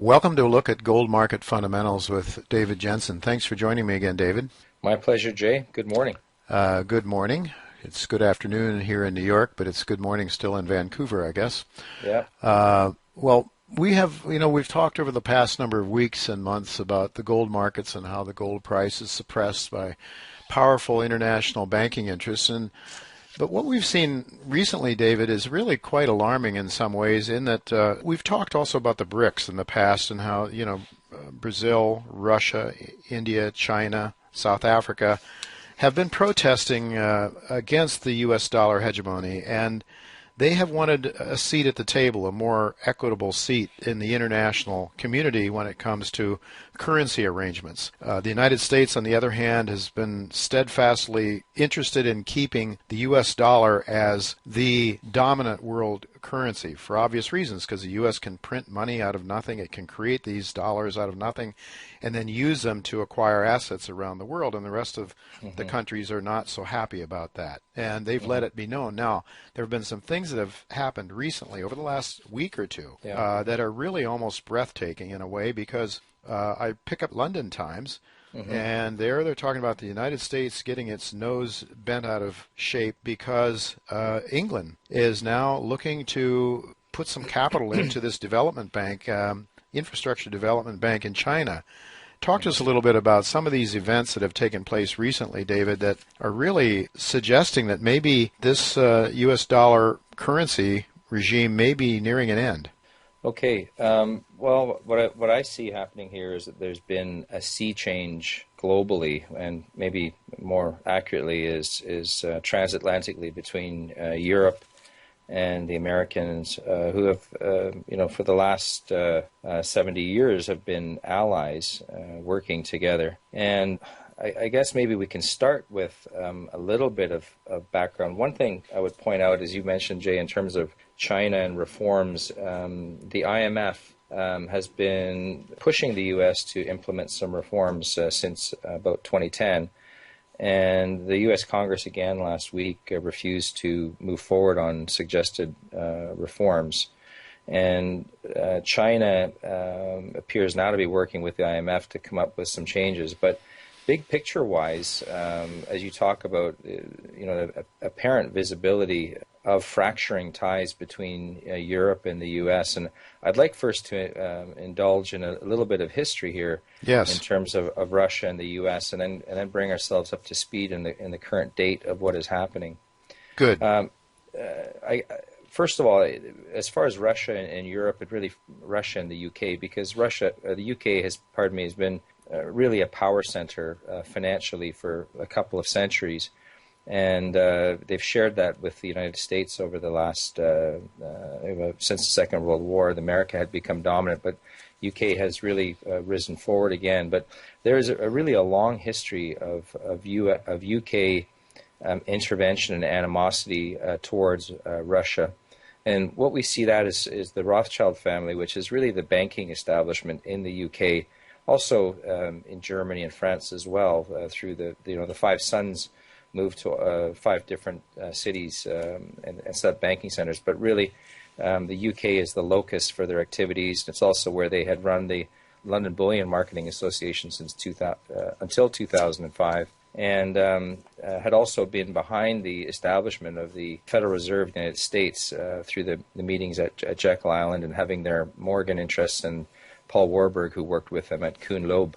Welcome to a look at gold market fundamentals with David Jensen. Thanks for joining me again, David. My pleasure, Jay. Good morning. Good morning. It's good afternoon here in New York, but it's good morning still in Vancouver, I guess. Yeah. Well, we've talked over the past number of weeks and months about the gold markets and how the gold price is suppressed by powerful international banking interests. But what we've seen recently, David, is really quite alarming in some ways in that we've talked also about the BRICS in the past and how, Brazil, Russia, India, China, South Africa have been protesting against the U.S. dollar hegemony, and they have wanted a seat at the table, a more equitable seat in the international community when it comes to currency arrangements. The United States, on the other hand, has been steadfastly interested in keeping the U.S. dollar as the dominant world currency for obvious reasons, because the U.S. can print money out of nothing. It can create these dollars out of nothing and then use them to acquire assets around the world, and the rest of the countries are not so happy about that, and they've let it be known. Now, there have been some things that have happened recently over the last week or two that are really almost breathtaking in a way, because I pick up London Times, and they're talking about the United States getting its nose bent out of shape because England is now looking to put some capital into this development bank, infrastructure development bank in China. Talk to us a little bit about some of these events that have taken place recently, David, that are really suggesting that maybe this U.S. dollar currency regime may be nearing an end. Okay. Well, what I see happening here is that there's been a sea change globally, and maybe more accurately is transatlantically between Europe and the Americans, who have, for the last 70 years have been allies working together. And I guess maybe we can start with a little bit of background. One thing I would point out, as you mentioned, Jay, in terms of China and reforms, the IMF has been pushing the U.S. to implement some reforms since about 2010. And the U.S. Congress again last week refused to move forward on suggested reforms. And China appears now to be working with the IMF to come up with some changes. But big picture-wise, as you talk about, the apparent visibility of fracturing ties between Europe and the U.S. And I'd like first to indulge in a little bit of history here, in terms of Russia and the U.S., and then bring ourselves up to speed in the current date of what is happening. Good. First of all, as far as Russia and Europe, and really Russia and the U.K., because the U.K. has been really a power center financially for a couple of centuries. And they've shared that with the United States over the last, since the Second World War. America had become dominant, but UK has really risen forward again. But there is really a long history of UK intervention and animosity towards Russia. And what we see that is the Rothschild family, which is really the banking establishment in the UK, also in Germany and France as well, through the five sons moved to 5 different cities and set up banking centers. But really, the UK is the locus for their activities. It's also where they had run the London Bullion Marketing Association until 2005, and had also been behind the establishment of the Federal Reserve of the United States through the meetings at Jekyll Island, and having their Morgan interests, and Paul Warburg, who worked with them at Kuhn Loeb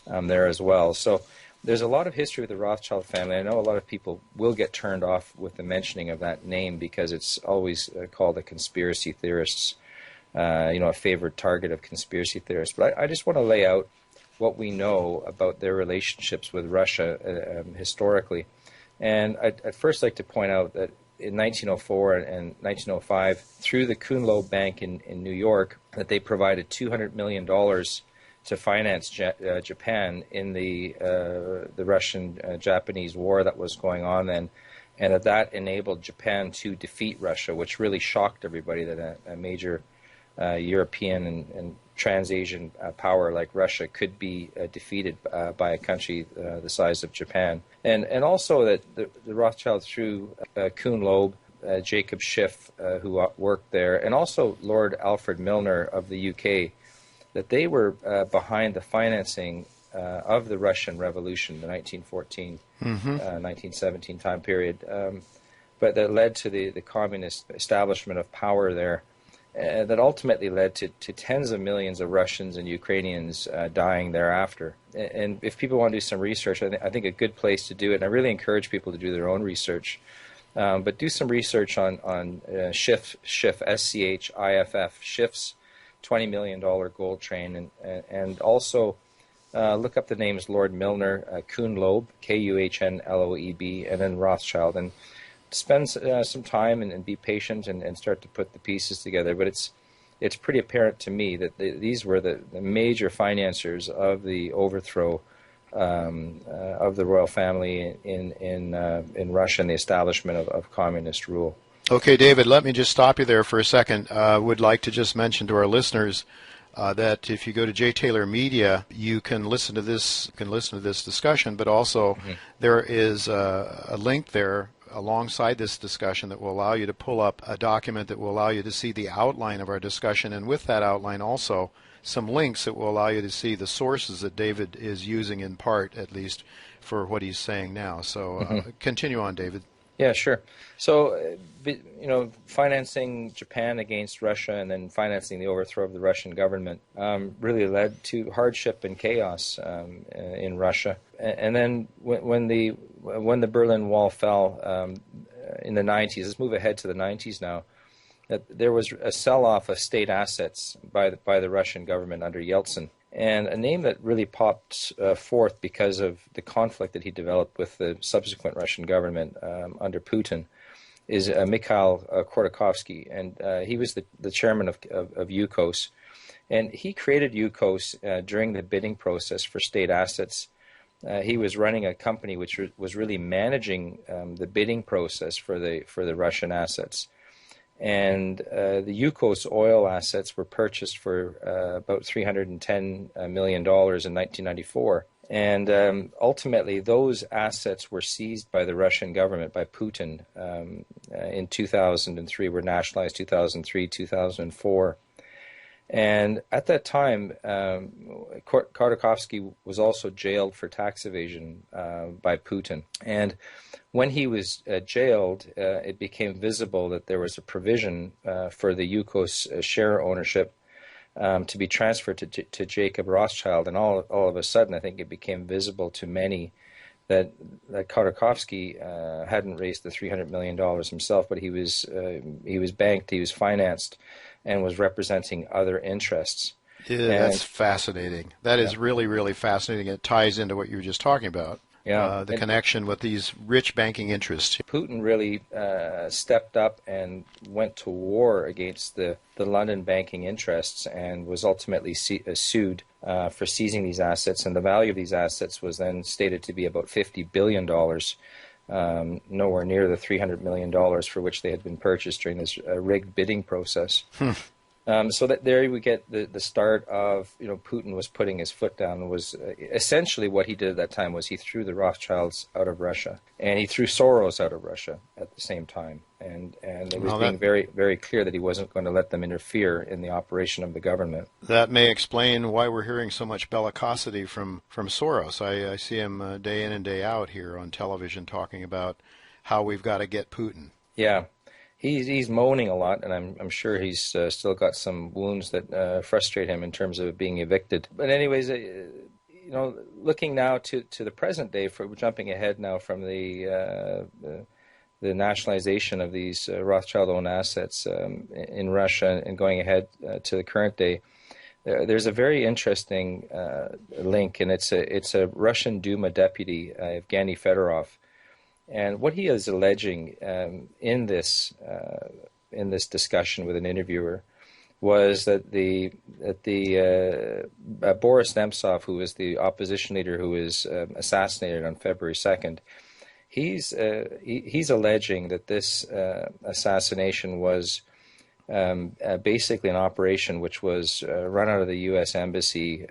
there as well. So there's a lot of history with the Rothschild family. I know a lot of people will get turned off with the mentioning of that name because it's always called a conspiracy theorists, a favored target of conspiracy theorists. But I just want to lay out what we know about their relationships with Russia historically. And I'd first like to point out that in 1904 and 1905, through the Kuhn Loeb Bank in New York, that they provided $200 million to finance Japan in the Russian-Japanese war that was going on then, and that enabled Japan to defeat Russia, which really shocked everybody that a major European and trans-Asian power like Russia could be defeated by a country the size of Japan. And also that the Rothschilds, through Kuhn Loeb, Jacob Schiff, who worked there, and also Lord Alfred Milner of the UK, that they were behind the financing of the Russian Revolution, the 1914, 1917 time period, but that led to the communist establishment of power there, that ultimately led to tens of millions of Russians and Ukrainians dying thereafter. And if people want to do some research, I think a good place to do it, and I really encourage people to do their own research, but do some research on Schiff, S-C-H-I-F-F, Schiff's $20 million gold train, and also look up the names Lord Milner, Kuhn-Loeb, K-U-H-N-L-O-E-B, and then Rothschild, and spend some time and be patient and start to put the pieces together. But it's pretty apparent to me that these were the major financiers of the overthrow of the royal family in Russia and the establishment of communist rule. Okay, David, let me just stop you there for a second. Would like to just mention to our listeners that if you go to J. Taylor Media, you can listen to this discussion, but also there is a link there alongside this discussion that will allow you to pull up a document that will allow you to see the outline of our discussion, and with that outline also some links that will allow you to see the sources that David is using, in part at least, for what he's saying now. So continue on, David. Yeah, sure. So, financing Japan against Russia and then financing the overthrow of the Russian government really led to hardship and chaos in Russia. And then when the Berlin Wall fell in the 90s, let's move ahead to the 90s now, that there was a sell-off of state assets by the Russian government under Yeltsin. And a name that really popped forth because of the conflict that he developed with the subsequent Russian government under Putin is Mikhail Khodorkovsky. And he was the chairman of UKOS. And he created UKOS during the bidding process for state assets. He was running a company which was really managing the bidding process for the Russian assets. And the UKOS oil assets were purchased for about $310 million in 1994. And ultimately, those assets were seized by the Russian government, by Putin, in 2003, were nationalized 2003, 2004. And at that time, Khodorkovsky was also jailed for tax evasion by Putin. And when he was jailed, it became visible that there was a provision for the UKOS share ownership to be transferred to Jacob Rothschild. And all of a sudden, I think it became visible to many that Khodorkovsky hadn't raised the $300 million himself, but he was banked, he was financed, and was representing other interests. Yeah, that's fascinating. That is really, really fascinating. It ties into what you were just talking about. Yeah, the connection with these rich banking interests. Putin really stepped up and went to war against the London banking interests and was ultimately sued for seizing these assets. And the value of these assets was then stated to be about $50 billion, nowhere near the $300 million for which they had been purchased during this rigged bidding process. So that there we get the start of, Putin was putting his foot down. Was essentially what he did at that time was he threw the Rothschilds out of Russia, and he threw Soros out of Russia at the same time. And it was being very, very clear that he wasn't going to let them interfere in the operation of the government. That may explain why we're hearing so much bellicosity from Soros. I see him day in and day out here on television talking about how we've got to get Putin. Yeah. He's moaning a lot, and I'm sure he's still got some wounds that frustrate him in terms of being evicted. But anyways, looking now to the present day, we're jumping ahead now from the nationalization of these Rothschild-owned assets in Russia and going ahead to the current day. There's a very interesting link, and it's a Russian Duma deputy, Evgeny Fedorov. And what he is alleging in this discussion with an interviewer was that Boris Nemtsov, who was the opposition leader who was assassinated on February 2nd, he's alleging that this assassination was basically an operation which was run out of the U.S. Embassy.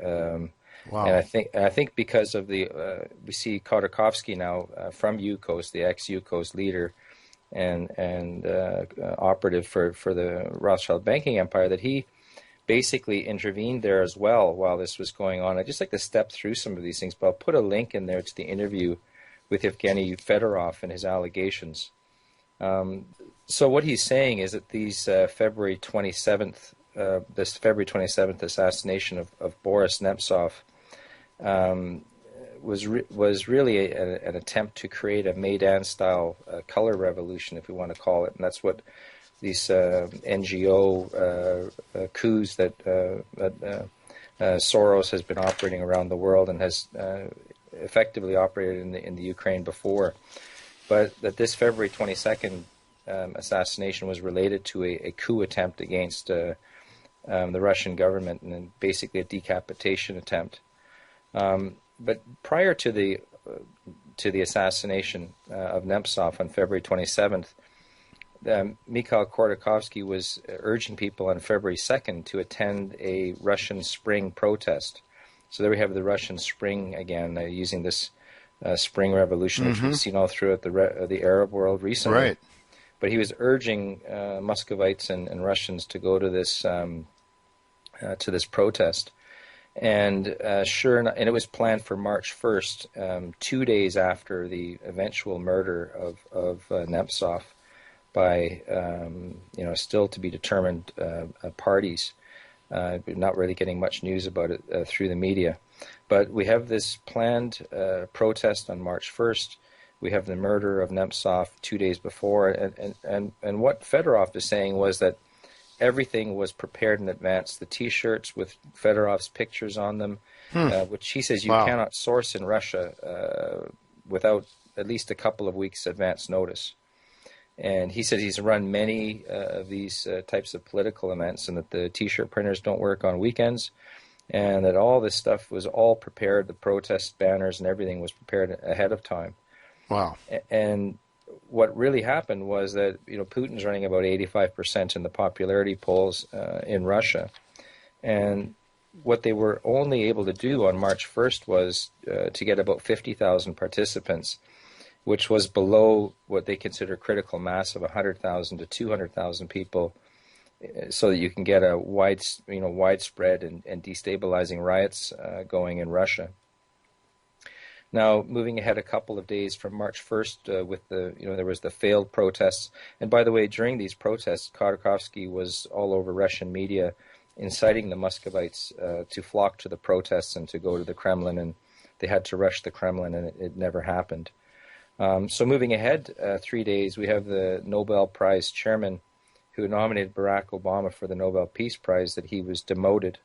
Wow. And I think because of we see Khodorkovsky now from UKOS, the ex-UKOS leader and operative for the Rothschild banking empire, that he basically intervened there as well while this was going on. I'd just like to step through some of these things, but I'll put a link in there to the interview with Evgeny Fedorov and his allegations. So what he's saying is that these this February 27th assassination of Boris Nemtsov was really an attempt to create a Maidan-style color revolution, if we want to call it, and that's what these NGO coups that Soros has been operating around the world and has effectively operated in the Ukraine before, but that this February 22nd assassination was related to a coup attempt against the Russian government, and basically a decapitation attempt. But prior to the assassination of Nemtsov on February 27th, Mikhail Khodorkovsky was urging people on February 2nd to attend a Russian Spring protest. So there we have the Russian Spring again, using this Spring Revolution, which we've seen all throughout the Arab world recently. Right. But he was urging Muscovites and Russians to go to this protest. And sure enough, and it was planned for March 1st, 2 days after the eventual murder of Nemtsov by still to be determined parties. Not really getting much news about it through the media. But we have this planned protest on March 1st. We have the murder of Nemtsov 2 days before. And what Fedorov is saying was that everything was prepared in advance. The T-shirts with Fedorov's pictures on them, which he says you cannot source in Russia without at least a couple of weeks advance notice. And he said he's run many of these types of political events, and that the T-shirt printers don't work on weekends, and that all this stuff was all prepared. The protest banners and everything was prepared ahead of time. Wow. And what really happened was that Putin's running about 85% in the popularity polls in Russia, and what they were only able to do on March 1st was to get about 50,000 participants, which was below what they consider critical mass of 100,000 to 200,000 people, so that you can get a widespread and destabilizing riots going in Russia. Now, moving ahead a couple of days from March 1st, with there was the failed protests. And by the way, during these protests, Khodorkovsky was all over Russian media inciting the Muscovites to flock to the protests and to go to the Kremlin, and they had to rush the Kremlin, and it never happened. So moving ahead 3 days, we have the Nobel Prize chairman who nominated Barack Obama for the Nobel Peace Prize, that he was demoted.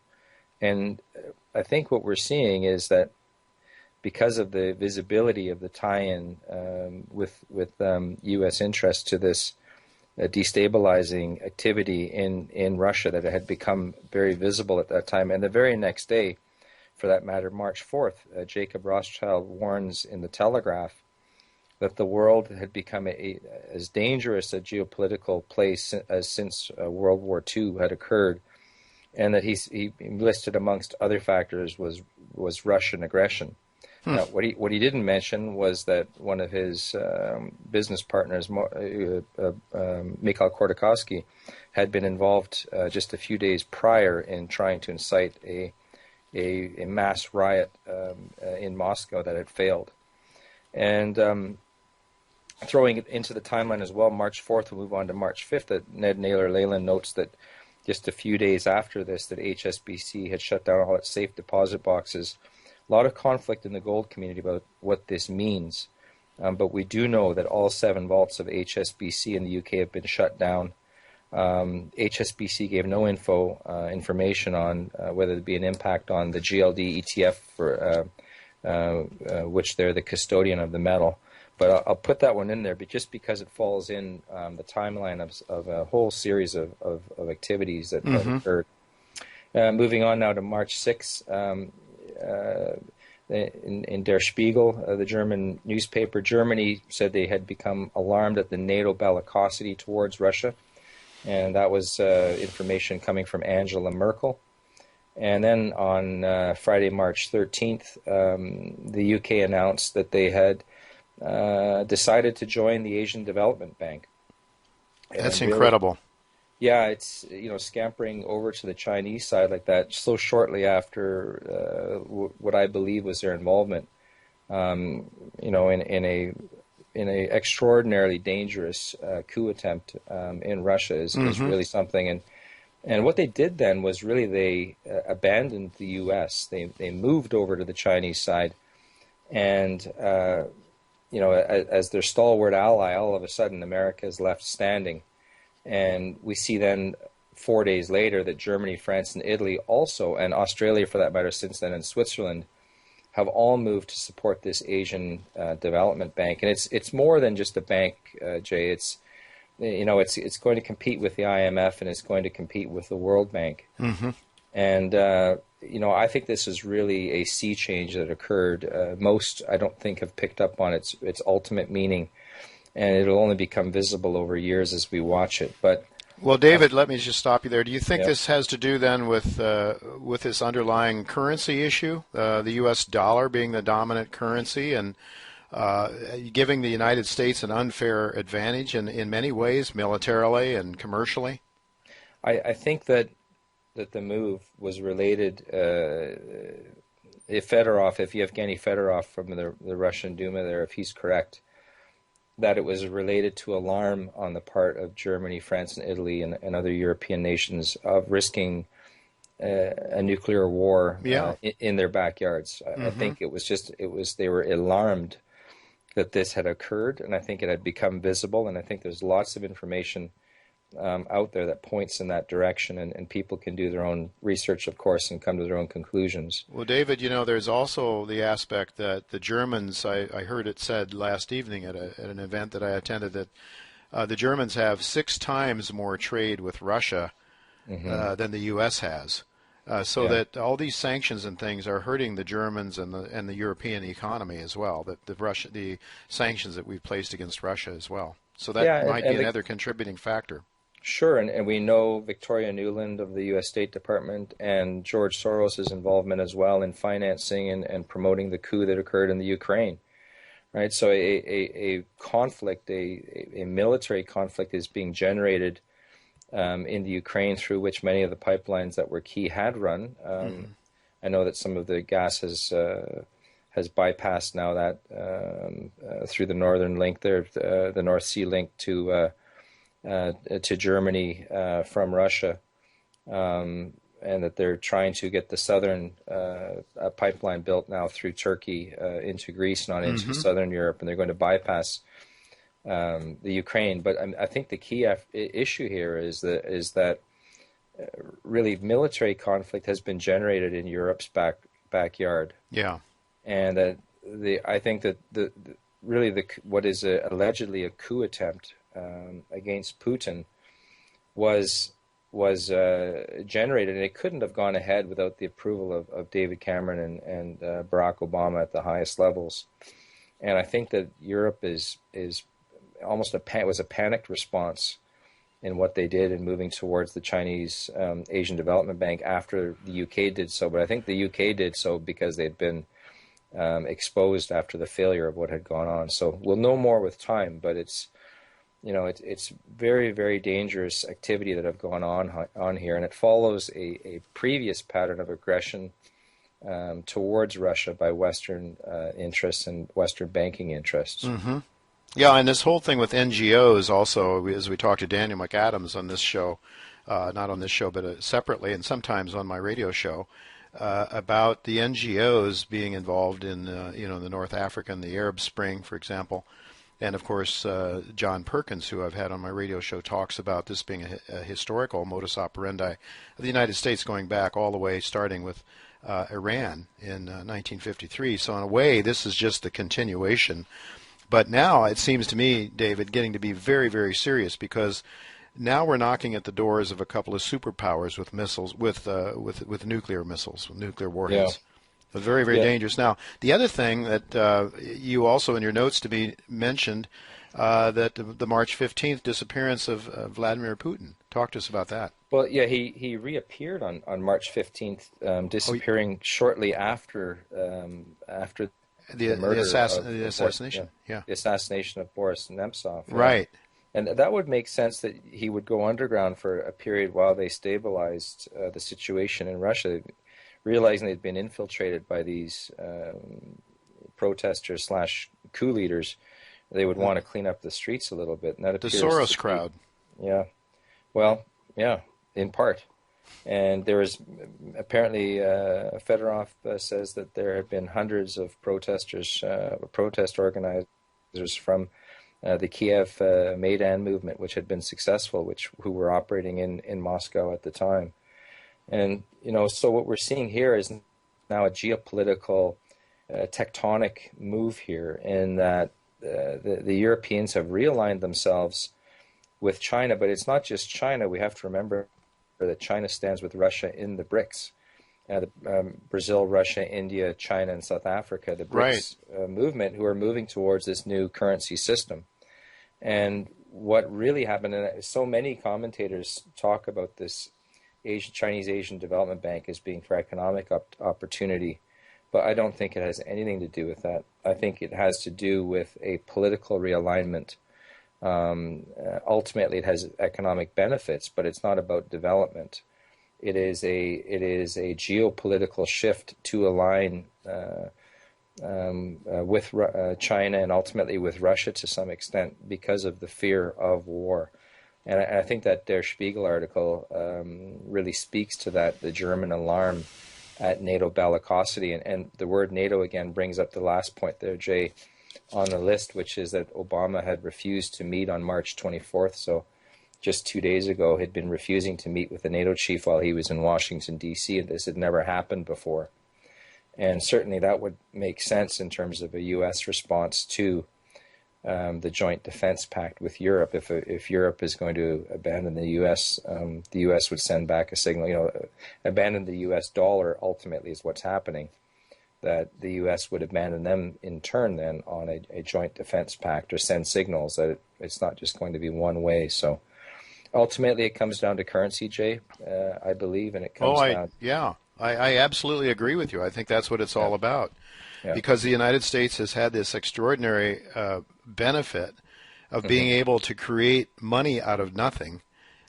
And I think what we're seeing is that because of the visibility of the tie-in with U.S. interest to this destabilizing activity in Russia, that it had become very visible at that time. And the very next day, for that matter, March 4th, Jacob Rothschild warns in the Telegraph that the world had become as dangerous a geopolitical place as since World War II had occurred, and that he listed amongst other factors was Russian aggression. Now, what he didn't mention was that one of his business partners, Mikhail Khodorkovsky, had been involved just a few days prior in trying to incite a mass riot in Moscow that had failed. And throwing it into the timeline as well, March 4th, we'll move on to March 5th, that Ned Naylor Leyland notes that just a few days after this, that HSBC had shut down all its safe deposit boxes. A lot of conflict in the gold community about what this means, but we do know that all 7 vaults of HSBC in the UK have been shut down. HSBC gave no information on whether there'd be an impact on the GLD ETF, for which they're the custodian of the metal. But I'll put that one in there, but just because it falls in the timeline of a whole series of activities that occurred. Moving on now to March 6th, in Der Spiegel, the German newspaper, Germany said they had become alarmed at the NATO bellicosity towards Russia, and that was information coming from Angela Merkel. And then on Friday, March 13th, the UK announced that they had decided to join the Asian Development Bank. That's incredible. Yeah, it's scampering over to the Chinese side like that so shortly after what I believe was their involvement, in a extraordinarily dangerous coup attempt in Russia is Mm-hmm. really something. And what they did then was really they abandoned the U.S. They moved over to the Chinese side, and as their stalwart ally, all of a sudden America is left standing. And we see then 4 days later that Germany, France, and Italy also, and Australia for that matter since then, and Switzerland, have all moved to support this Asian Development Bank. And it's more than just a bank, Jay. It's going to compete with the IMF, and it's going to compete with the World Bank. Mm-hmm. And I think this is really a sea change that occurred. Most, I don't think, have picked up on its ultimate meaning, and it'll only become visible over years as we watch it. But well, David, let me just stop you there. Do you think yeah. this has to do then with this underlying currency issue, the U.S. dollar being the dominant currency, and giving the United States an unfair advantage in many ways, militarily and commercially? I think that the move was related. If Yevgeny Fedorov from the Russian Duma there, if he's correct, that it was related to alarm on the part of Germany, France, and Italy, and other European nations of risking a nuclear war in their backyards. Mm-hmm. I think they were alarmed that this had occurred, and I think it had become visible, and I think there's lots of information out there that points in that direction, and people can do their own research, of course, and come to their own conclusions. Well, David, there's also the aspect that the Germans, I heard it said last evening at an event that I attended, that the Germans have 6 times more trade with Russia than the U.S. has. That all these sanctions and things are hurting the Germans and the European economy as well. That the sanctions that we've placed against Russia as well. So that might be another contributing factor. Sure, and we know Victoria Nuland of the U.S. State Department and George Soros' involvement as well in financing and promoting the coup that occurred in the Ukraine, right? So a conflict, a military conflict is being generated in the Ukraine through which many of the pipelines that were key had run. I know that some of the gas has bypassed now that through the northern link there, the North Sea link to Germany from Russia, and that they're trying to get the southern pipeline built now through Turkey into Greece, not into southern Europe, and they're going to bypass the Ukraine. But I think the key issue here is that really military conflict has been generated in Europe's backyard. Yeah, and I think that what is allegedly a coup attempt against Putin was generated, and it couldn't have gone ahead without the approval of David Cameron and Barack Obama at the highest levels. And I think that Europe is almost was a panicked response in what they did in moving towards the Chinese Asian Development Bank after the UK did so. But I think the UK did so because they'd been exposed after the failure of what had gone on. So we'll know more with time, but it's very, very dangerous activity that have gone on here, and it follows a previous pattern of aggression towards Russia by Western interests and Western banking interests. Mm-hmm. Yeah, and this whole thing with NGOs also, as we talked to Daniel McAdams on this show, not on this show, but separately, and sometimes on my radio show, about the NGOs being involved in, the North African, the Arab Spring, for example. And, of course, John Perkins, who I've had on my radio show, talks about this being a historical modus operandi of the United States going back all the way, starting with Iran in 1953. So, in a way, this is just the continuation. But now it seems to me, David, getting to be very, very serious, because now we're knocking at the doors of a couple of superpowers with missiles, with nuclear missiles, with nuclear warheads. Yeah. Very, very dangerous. Now, the other thing that you also in your notes to me mentioned, that the March 15th disappearance of Vladimir Putin. Talk to us about that. Well, yeah, he reappeared on March 15th, disappearing shortly after the assassination. The assassination of Boris Nemtsov. Right. And that would make sense that he would go underground for a period while they stabilized the situation in Russia, realizing they'd been infiltrated by these protesters slash coup leaders. They would want to clean up the streets a little bit. And that The appears Soros to be, crowd. yeah. Well, yeah, in part. And there is apparently Fedorov says that there have been hundreds of protesters, protest organizers from the Kiev Maidan movement, which had been successful, who were operating in Moscow at the time. And, so what we're seeing here is now a geopolitical tectonic move here, in that the Europeans have realigned themselves with China, but it's not just China. We have to remember that China stands with Russia in the BRICS. Brazil, Russia, India, China, and South Africa, the BRICS movement, who are moving towards this new currency system. And what really happened, and so many commentators talk about this Chinese Asian Development Bank as being for economic opportunity, but I don't think it has anything to do with that. I think it has to do with a political realignment. Ultimately, it has economic benefits, but it's not about development. It is a geopolitical shift to align with China and ultimately with Russia to some extent because of the fear of war. And I think that Der Spiegel article really speaks to that, the German alarm at NATO bellicosity. And the word NATO again brings up the last point there, Jay, on the list, which is that Obama had refused to meet on March 24th. So just 2 days ago, had been refusing to meet with the NATO chief while he was in Washington, D.C., and this had never happened before. And certainly that would make sense in terms of a U.S. response to the Joint Defense Pact with Europe. If Europe is going to abandon the U.S., the U.S. would send back a signal. Abandon the U.S. dollar ultimately is what's happening. That the U.S. would abandon them in turn then on a joint defense pact, or send signals that it's not just going to be one way. So ultimately, it comes down to currency, Jay, I believe, and it comes down. Yeah. I absolutely agree with you. I think that's what it's all about. Yeah. Because the United States has had this extraordinary benefit of being able to create money out of nothing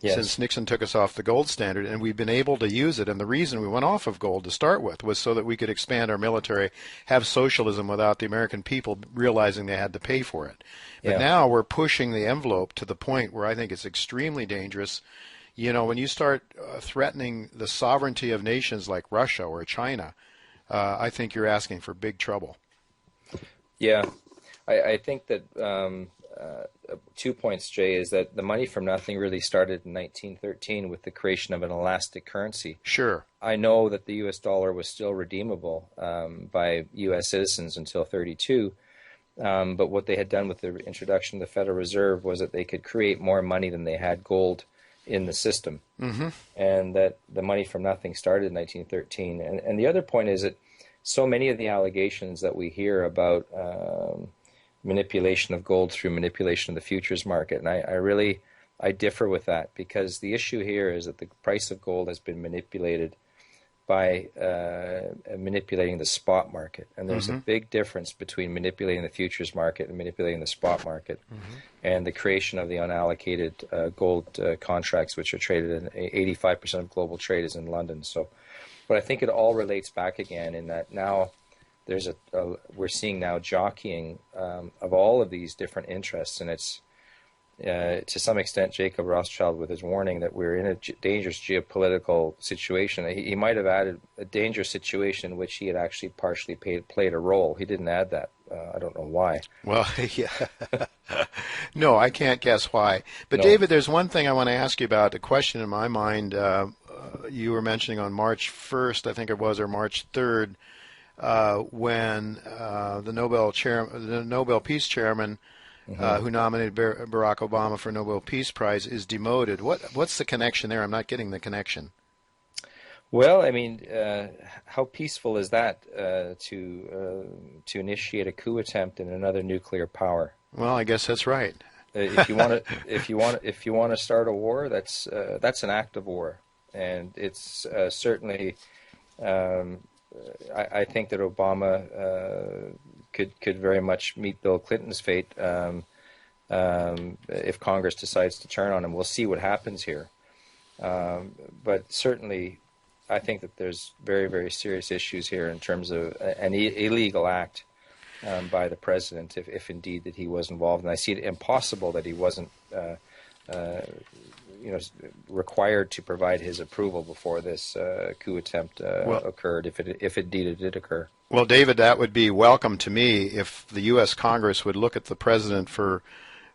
since Nixon took us off the gold standard, and we've been able to use it. And the reason we went off of gold to start with was so that we could expand our military, have socialism without the American people realizing they had to pay for it. But now we're pushing the envelope to the point where I think it's extremely dangerous. When you start threatening the sovereignty of nations like Russia or China, I think you're asking for big trouble. Yeah, I think that 2 points, Jay, is that the money from nothing really started in 1913 with the creation of an elastic currency. Sure. I know that the U.S. dollar was still redeemable by U.S. citizens until 32, but what they had done with the introduction of the Federal Reserve was that they could create more money than they had gold in the system, and that the money from nothing started in 1913. And the other point is that so many of the allegations that we hear about manipulation of gold through manipulation of the futures market, and I differ with that, because the issue here is that the price of gold has been manipulated by manipulating the spot market. And there's a big difference between manipulating the futures market and manipulating the spot market, and the creation of the unallocated gold contracts, which are traded in 85% of global trade is in London. So, but I think it all relates back again in that now there's we're seeing now jockeying of all of these different interests, and it's to some extent Jacob Rothschild with his warning that we're in a dangerous geopolitical situation. He might have added a dangerous situation in which he had actually partially played a role. He didn't add that. I don't know why. Well, yeah. No, I can't guess why. But No. David, there's one thing I want to ask you about. A question in my mind, you were mentioning on March 1st, I think it was, or March 3rd, when the Nobel Peace Chairman, who nominated Barack Obama for Nobel Peace Prize, is demoted. What's the connection there? I'm not getting the connection. Well, I mean, how peaceful is that to initiate a coup attempt in another nuclear power? Well, I guess that's right. If you want to start a war, that's an act of war, and it's certainly. I think that Obama could very much meet Bill Clinton's fate if Congress decides to turn on him. We'll see what happens here. But certainly, I think that there's very, very serious issues here in terms of an illegal act by the president, if indeed that he was involved. And I see it impossible that he wasn't, required to provide his approval before this coup attempt occurred, if indeed it did occur. Well, David, that would be welcome to me if the U.S. Congress would look at the president for,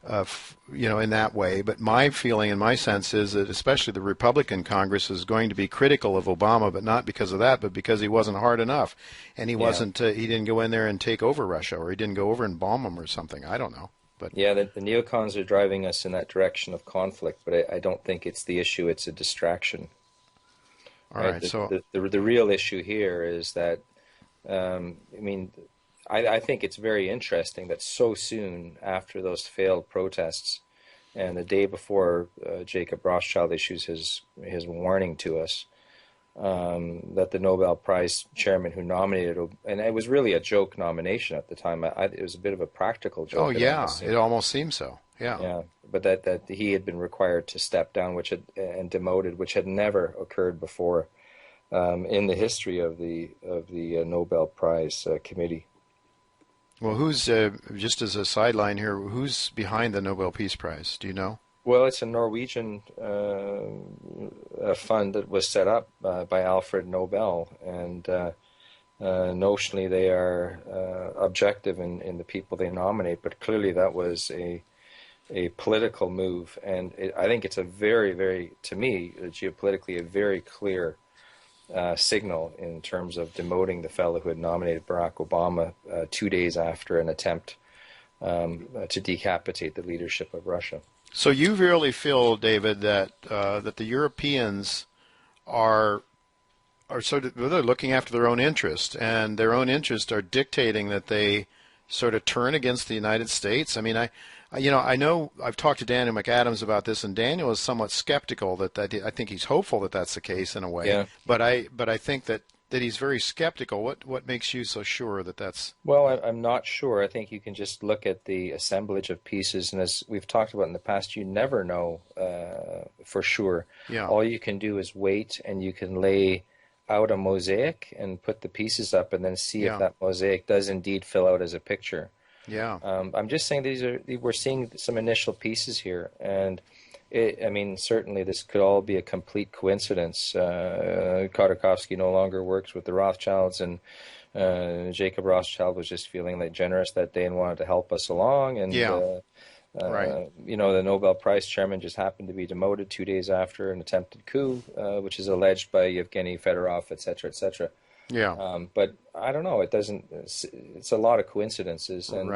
in that way. But my feeling and my sense is that especially the Republican Congress is going to be critical of Obama, but not because of that, but because he wasn't hard enough, and he didn't go in there and take over Russia, or he didn't go over and bomb them or something. I don't know. But yeah, the neocons are driving us in that direction of conflict, but I don't think it's the issue; it's a distraction. All right. So the real issue here is that. I think it's very interesting that so soon after those failed protests, and the day before Jacob Rothschild issues his warning to us, that the Nobel Prize chairman who nominated, and it was really a joke nomination at the time. It was a bit of a practical joke. Oh yeah, it almost seems so. Yeah. Yeah, but that he had been required to step down, and demoted, which had never occurred before. In the history of the Nobel Prize committee. Well, who's just as a sideline here? Who's behind the Nobel Peace Prize? Do you know? Well, it's a Norwegian fund that was set up by Alfred Nobel, and notionally they are objective in the people they nominate, but clearly that was a political move, and I think it's a very, very, to me, geopolitically, a very clear signal in terms of demoting the fellow who had nominated Barack Obama 2 days after an attempt to decapitate the leadership of Russia. So you really feel, David, that that the Europeans are sort of, they're looking after their own interest, and their own interests are dictating that they sort of turn against the United States? I mean, I know I've talked to Daniel McAdams about this, and Daniel is somewhat skeptical that I think he's hopeful that that's the case in a way. Yeah. But I think that he's very skeptical. What makes you so sure that that's? Well, I'm not sure. I think you can just look at the assemblage of pieces, and as we've talked about in the past, you never know for sure. Yeah. All you can do is wait, and you can lay out a mosaic and put the pieces up, and then see if that mosaic does indeed fill out as a picture. Yeah. I'm just saying we're seeing some initial pieces here, and certainly this could all be a complete coincidence. Khodorkovsky no longer works with the Rothschilds, and Jacob Rothschild was just feeling like generous that day and wanted to help us along, and right. The Nobel Prize chairman just happened to be demoted 2 days after an attempted coup, which is alleged by Yevgeny Fedorov, et cetera, et cetera. Yeah. But I don't know. It's a lot of coincidences, and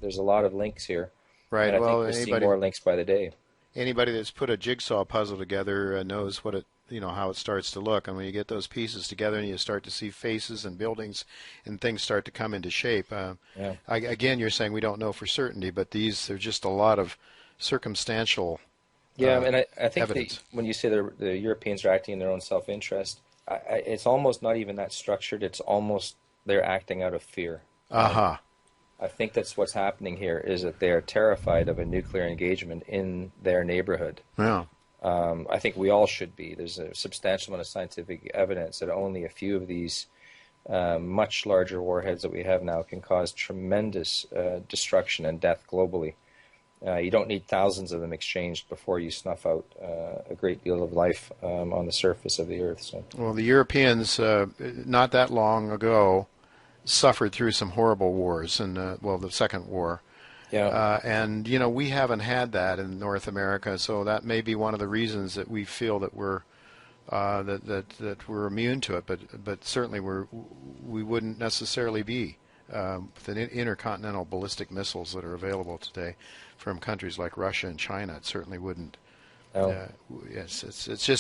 there's a lot of links here. Right. And I well, think we'll see more links by the day. Anybody that's put a jigsaw puzzle together knows what how it starts to look. And when you get those pieces together and you start to see faces and buildings and things start to come into shape. Again, you're saying we don't know for certainty, but there's just a lot of circumstantial. And I think when you say the Europeans are acting in their own self-interest, it's almost not even that structured. It's almost they're acting out of fear. Uh-huh. I think that's what's happening here, is that they are terrified of a nuclear engagement in their neighborhood. Yeah. I think we all should be. There's a substantial amount of scientific evidence that only a few of these much larger warheads that we have now can cause tremendous destruction and death globally. You don't need thousands of them exchanged before you snuff out a great deal of life on the surface of the Earth. So. Well, the Europeans, not that long ago, suffered through some horrible wars, and the Second War. Yeah. And we haven't had that in North America, so that may be one of the reasons that we feel that we're that we're immune to it. But certainly we wouldn't necessarily be. The intercontinental ballistic missiles that are available today from countries like Russia and China, it certainly wouldn't. Yes,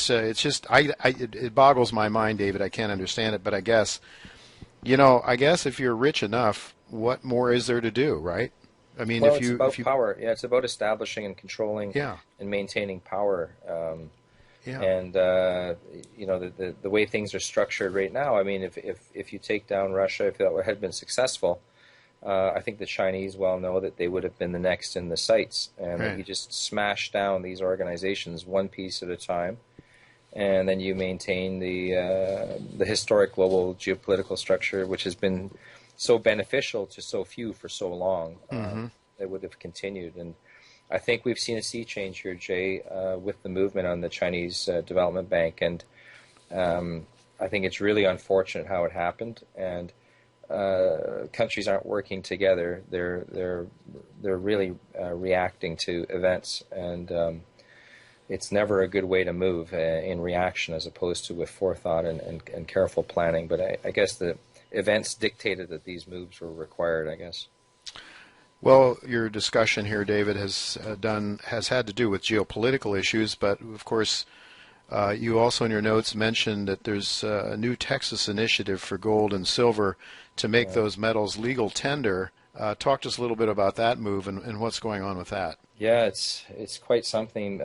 it boggles my mind, David. I can't understand it, but I guess if you're rich enough, what more is there to do, right? I mean, it's about power. Yeah, it's about establishing and controlling and maintaining power. And the way things are structured right now, I mean, if you take down Russia, if that had been successful, I think the Chinese well know that they would have been the next in the sights, and that Right. you just smash down these organizations one piece at a time, and then you maintain the historic global geopolitical structure, which has been so beneficial to so few for so long. Mm-hmm. That would have continued, and I think we've seen a sea change here, Jay, with the movement on the Chinese Development Bank, and I think it's really unfortunate how it happened, and countries aren't working together. They're really reacting to events, and it's never a good way to move in reaction as opposed to with forethought and careful planning. But I guess the events dictated that these moves were required, I guess. Well, your discussion here, David, has had to do with geopolitical issues, but of course, you also in your notes mentioned that there's a new Texas initiative for gold and silver to make those metals legal tender. Talk to us a little bit about that move and what's going on with that. Yeah, it's quite something.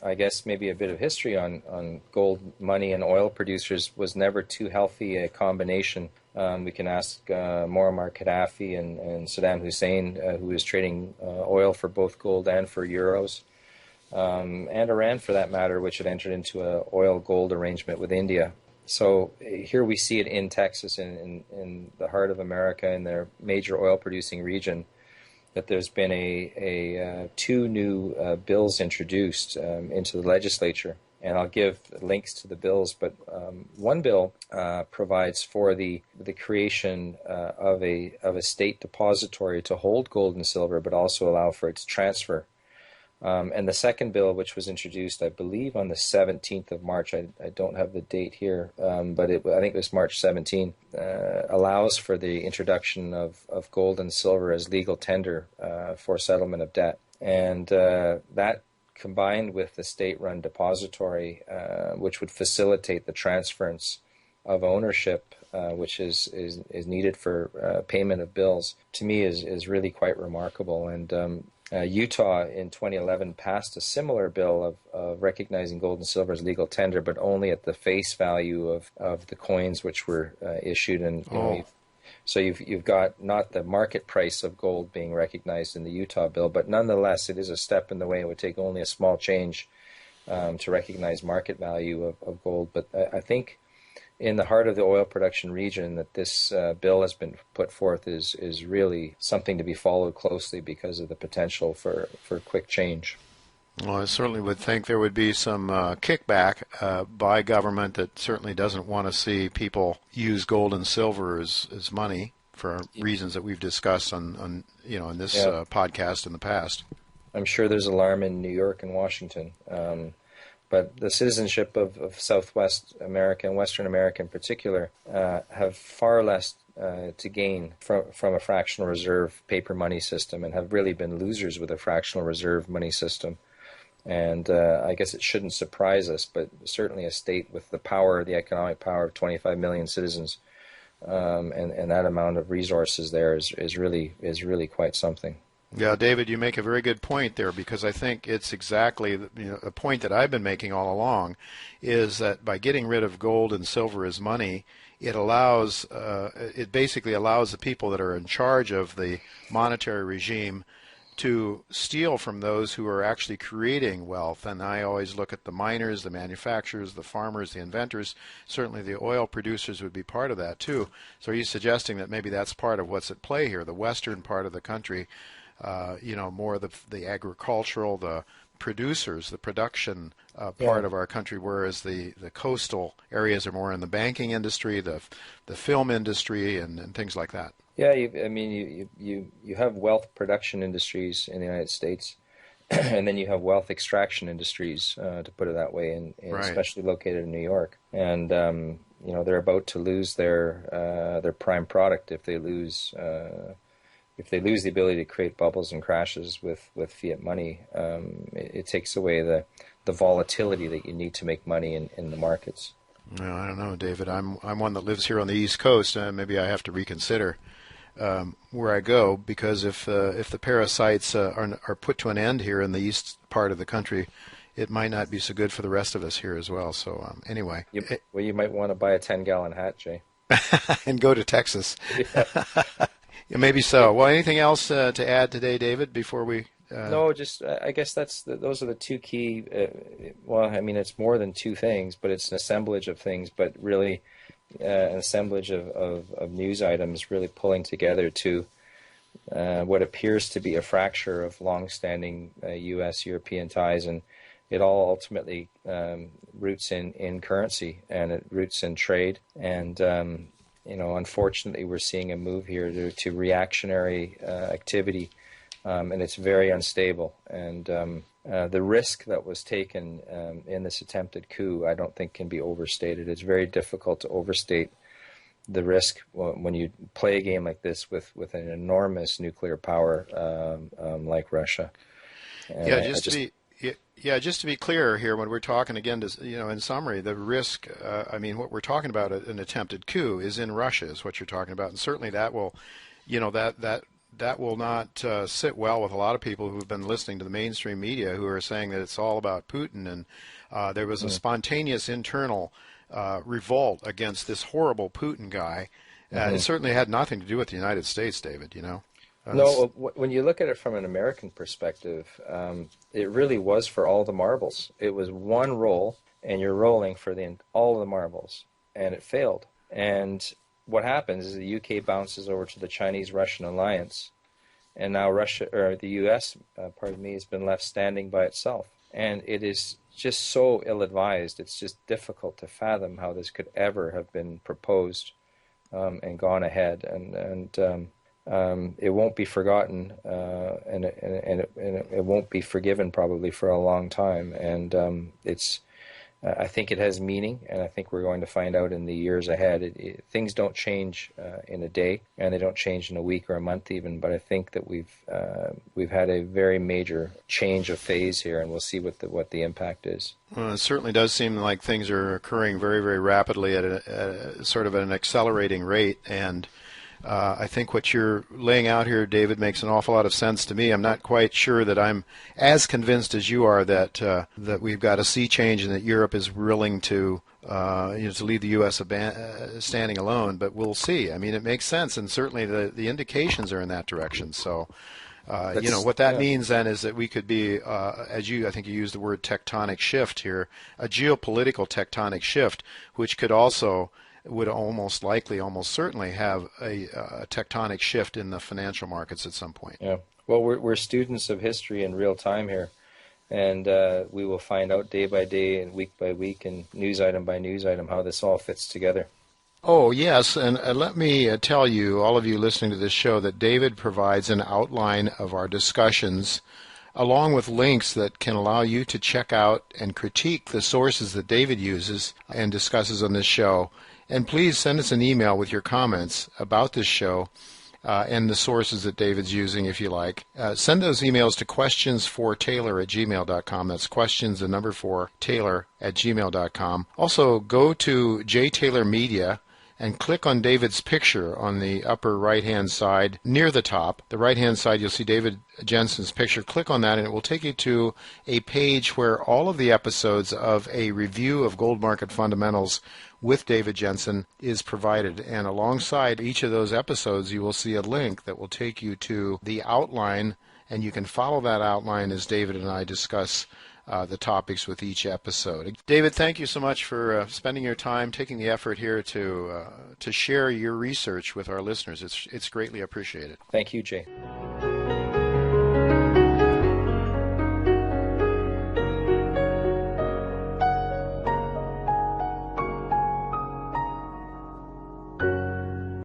I guess maybe a bit of history on gold, money, and oil producers was never too healthy a combination. We can ask Muammar Gaddafi and Saddam Hussein, who was trading oil for both gold and for euros, and Iran for that matter, which had entered into a oil-gold arrangement with India. So here we see it in Texas, in the heart of America, in their major oil-producing region, that there's been two new bills introduced into the legislature, and I'll give links to the bills. But one bill provides for the creation of a state depository to hold gold and silver, but also allow for its transfer. And the second bill, which was introduced, I believe, on the 17th of March, I don't have the date here, but I think it was March 17, allows for the introduction of gold and silver as legal tender for settlement of debt. And that combined with the state-run depository, which would facilitate the transference of ownership, which is needed for payment of bills, to me is really quite remarkable. And Utah in 2011 passed a similar bill of recognizing gold and silver as legal tender, but only at the face value of the coins which were issued. And so you've got not the market price of gold being recognized in the Utah bill, but nonetheless it is a step in the way. It would take only a small change to recognize market value of gold. But I think in the heart of the oil production region that this bill has been put forth is really something to be followed closely because of the potential for quick change. Well, I certainly would think there would be some kickback by government that certainly doesn't want to see people use gold and silver as money for reasons that we've discussed on in this podcast in the past. I'm sure there's alarm in New York and Washington. But the citizenship of Southwest America and Western America in particular have far less to gain from a fractional reserve paper money system, and have really been losers with a fractional reserve money system. And I guess it shouldn't surprise us, but certainly a state with the power, the economic power of 25 million citizens, and that amount of resources there is really quite something. Yeah, David, you make a very good point there, because I think it's exactly a point that I've been making all along, is that by getting rid of gold and silver as money, it basically allows the people that are in charge of the monetary regime to steal from those who are actually creating wealth. And I always look at the miners, the manufacturers, the farmers, the inventors. Certainly the oil producers would be part of that too. So are you suggesting that maybe that's part of what's at play here, the western part of the country? More the agricultural, the producers, the production part of our country, whereas the coastal areas are more in the banking industry, the film industry, and things like that. Yeah, you have wealth production industries in the United States, and then you have wealth extraction industries, to put it that way, and Right. especially located in New York. And they're about to lose their prime product if they lose the ability to create bubbles and crashes with fiat money. It takes away the volatility that you need to make money in the markets. No, I don't know, David. I'm one that lives here on the East Coast, and maybe I have to reconsider where I go, because if the parasites are put to an end here in the east part of the country, it might not be so good for the rest of us here as well. So anyway, You might want to buy a 10-gallon hat, Jay. and go to Texas. Yeah. Yeah, maybe so. Well, anything else to add today, David, before we? No, just I guess those are the two key. Well, I mean, it's more than two things, but it's an assemblage of things. But really, an assemblage of news items really pulling together to what appears to be a fracture of long-standing U.S.-European ties, and it all ultimately roots in currency, and it roots in trade. And unfortunately, we're seeing a move here to reactionary activity. And it's very unstable. And the risk that was taken in this attempted coup, I don't think can be overstated. It's very difficult to overstate the risk when you play a game like this with an enormous nuclear power like Russia. And just to be clear here, when we're talking again, in summary, the risk. What we're talking about, an attempted coup, is in Russia, is what you're talking about, and certainly that will, that will not sit well with a lot of people who've been listening to the mainstream media, who are saying that it's all about Putin, and there was a spontaneous internal revolt against this horrible Putin guy. It certainly had nothing to do with the United States, David. No, when you look at it from an American perspective, it really was for all the marbles. It was one roll, and you're rolling for all of the marbles, and it failed. And what happens is the UK bounces over to the Chinese-Russian alliance, and now the US, has been left standing by itself. And it is just so ill-advised. It's just difficult to fathom how this could ever have been proposed and gone ahead. And it won't be forgotten, and it won't be forgiven probably for a long time. And I think it has meaning, and I think we're going to find out in the years ahead. Things don't change in a day, and they don't change in a week or a month even. But I think that we've had a very major change of phase here, and we'll see what the impact is. Well, it certainly does seem like things are occurring very, very rapidly at a sort of an accelerating rate, and I think what you're laying out here, David, makes an awful lot of sense to me. I'm not quite sure that I'm as convinced as you are that we've got a sea change and that Europe is willing to leave the U.S. standing alone. But we'll see. I mean, it makes sense, and certainly the indications are in that direction. So, what that means then is that we could be, I think you used the word tectonic shift here, a geopolitical tectonic shift, which would almost certainly have a tectonic shift in the financial markets at some point. Yeah. Well, we're students of history in real time here, and we will find out day by day and week by week and news item by news item how this all fits together. Oh, yes, and let me tell you, all of you listening to this show, that David provides an outline of our discussions along with links that can allow you to check out and critique the sources that David uses and discusses on this show. And please send us an email with your comments about this show and the sources that David's using, if you like. Send those emails to questionsfortaylor@gmail.com. That's questions, the number 4, Taylor@gmail.com. Also, go to J. Taylor Media and click on David's picture on the upper right-hand side near the top. The right-hand side, you'll see David Jensen's picture. Click on that, and it will take you to a page where all of the episodes of a review of gold market fundamentals with David Jensen is provided. And alongside each of those episodes, you will see a link that will take you to the outline, and you can follow that outline as David and I discuss the topics with each episode. David, thank you so much for spending your time, taking the effort here to share your research with our listeners. It's greatly appreciated. Thank you, Jay.